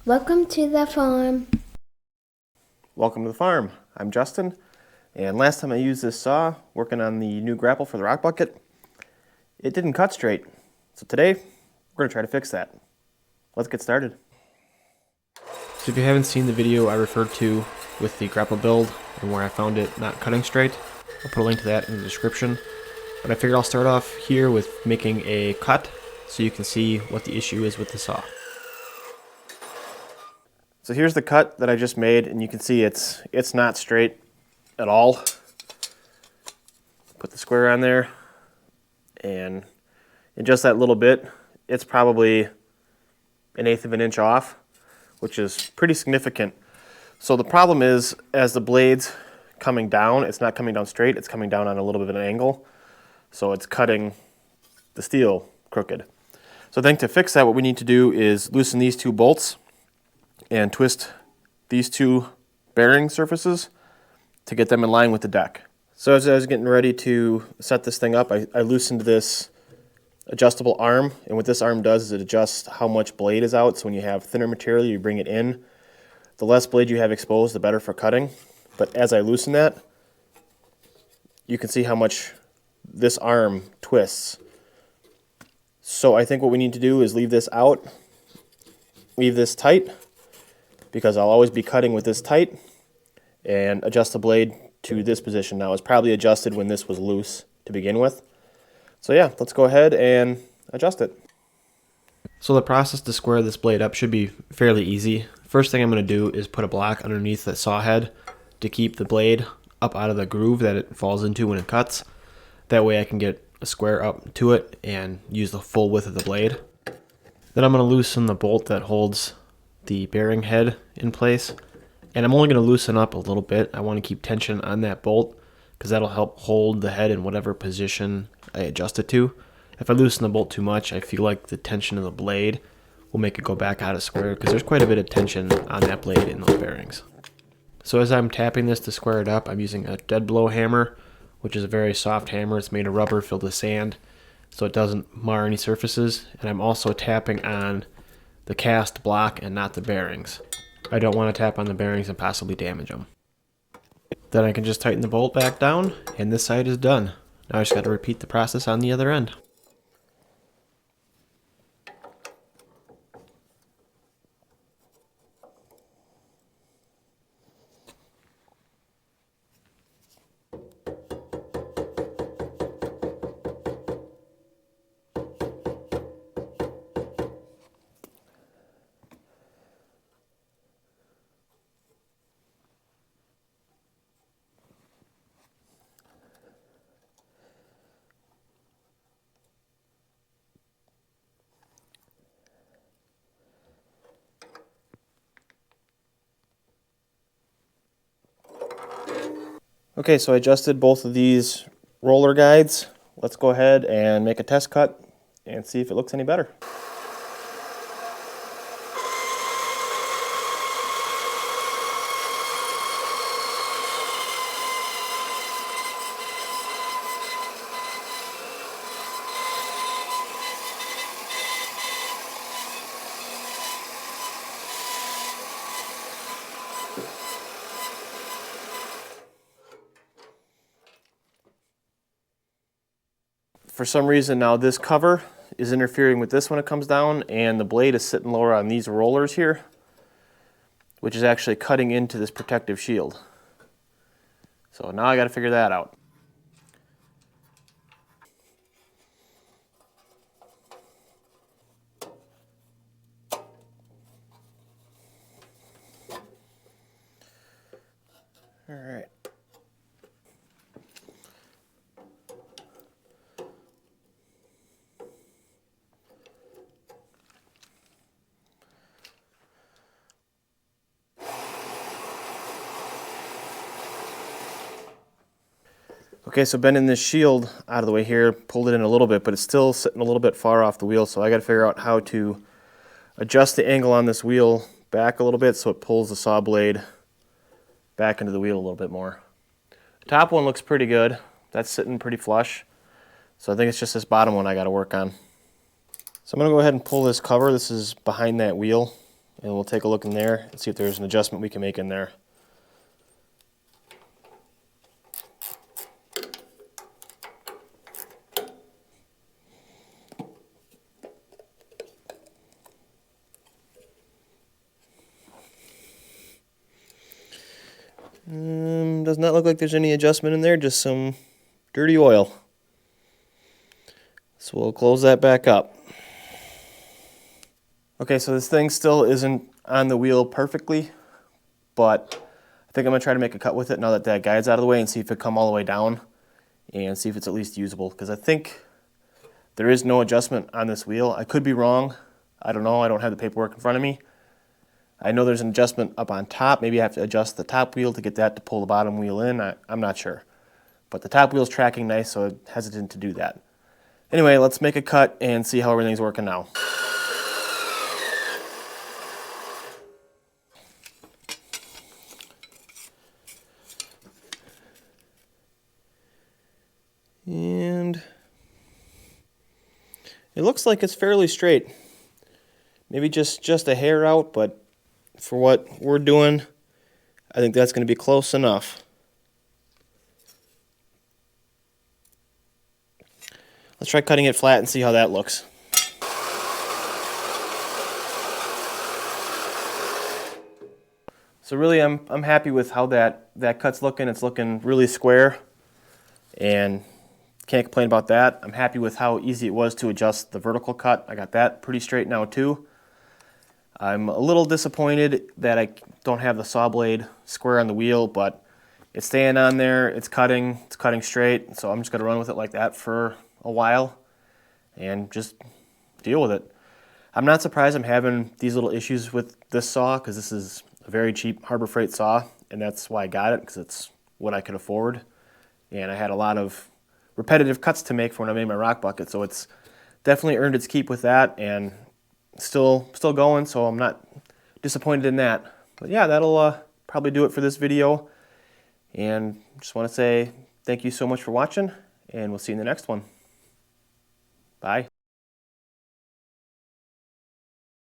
Welcome to the farm. Welcome to the farm. I'm Justin, and last time I used this saw working on the new grapple for the rock bucket, it didn't cut straight. So today, we're going to try to fix that. Let's get started. So if you haven't seen the video I referred to with the grapple build and where I found it not cutting straight, I'll put a link to that in the description. But I figured I'll start off here with making a cut so you can see what the issue is with the saw. So here's the cut that I just made, and you can see it's not straight at all. Put the square on there, and in just that little bit, it's probably 1/8 of an inch off, which is pretty significant. So the problem is, as the blade's coming down, it's not coming down straight, it's coming down on a little bit of an angle. So it's cutting the steel crooked. So I think to fix that, what we need to do is loosen these two bolts and twist these two bearing surfaces to get them in line with the deck. So as I was getting ready to set this thing up, I loosened this adjustable arm, and what this arm does is it adjusts how much blade is out. So when you have thinner material, you bring it in. The less blade you have exposed, the better for cutting. But as I loosen that, you can see how much this arm twists. So I think what we need to do is leave this out, leave this tight, because I'll always be cutting with this tight, and adjust the blade to this position. Now it's probably adjusted when this was loose to begin with. So yeah, let's go ahead and adjust it. So the process to square this blade up should be fairly easy. First thing I'm going to do is put a block underneath the saw head to keep the blade up out of the groove that it falls into when it cuts. That way I can get a square up to it and use the full width of the blade. Then I'm going to loosen the bolt that holds the bearing head in place, and I'm only going to loosen up a little bit. I want to keep tension on that bolt because that'll help hold the head in whatever position I adjust it to. If I loosen the bolt too much, I feel like the tension of the blade will make it go back out of square because there's quite a bit of tension on that blade in those bearings. So as I'm tapping this to square it up, I'm using a dead blow hammer, which is a very soft hammer. It's made of rubber filled with sand, so it doesn't mar any surfaces. And I'm also tapping on the cast block and not the bearings. I don't want to tap on the bearings and possibly damage them. Then I can just tighten the bolt back down, and this side is done. Now I just got to repeat the process on the other end. Okay, so I adjusted both of these roller guides. Let's go ahead and make a test cut and see if it looks any better. For some reason now this cover is interfering with this when it comes down, and the blade is sitting lower on these rollers here, which is actually cutting into this protective shield. So now I got to figure that out. All right. Okay, so bending this shield out of the way here, pulled it in a little bit, but it's still sitting a little bit far off the wheel, so I got to figure out how to adjust the angle on this wheel back a little bit so it pulls the saw blade back into the wheel a little bit more. The top one looks pretty good. That's sitting pretty flush. So I think it's just this bottom one I got to work on. So I'm going to go ahead and pull this cover. This is behind that wheel and we'll take a look in there and see if there's an adjustment we can make in there. Does not look like there's any adjustment in there, just some dirty oil. So we'll close that back up. Okay, so this thing still isn't on the wheel perfectly, but I think I'm going to try to make a cut with it now that that guide's out of the way and see if it come all the way down and see if it's at least usable, because I think there is no adjustment on this wheel. I could be wrong. I don't know. I don't have the paperwork in front of me. I know there's an adjustment up on top. Maybe I have to adjust the top wheel to get that to pull the bottom wheel in. I'm not sure. But the top wheel's tracking nice, so I'm hesitant to do that. Anyway, let's make a cut and see how everything's working now. And it looks like it's fairly straight. Maybe just a hair out, but for what we're doing, I think that's going to be close enough. Let's try cutting it flat and see how that looks. So really I'm happy with how that cut's looking. It's looking really square and can't complain about that. I'm happy with how easy it was to adjust the vertical cut. I got that pretty straight now too. I'm a little disappointed that I don't have the saw blade square on the wheel, but it's staying on there, it's cutting straight, so I'm just going to run with it like that for a while and just deal with it. I'm not surprised I'm having these little issues with this saw, because this is a very cheap Harbor Freight saw, and that's why I got it, because it's what I could afford. And I had a lot of repetitive cuts to make for when I made my rock bucket, so it's definitely earned its keep with that, and still going, so I'm not disappointed in that. But yeah, that'll probably do it for this video, and just want to say thank you so much for watching, and we'll see you in the next one. Bye.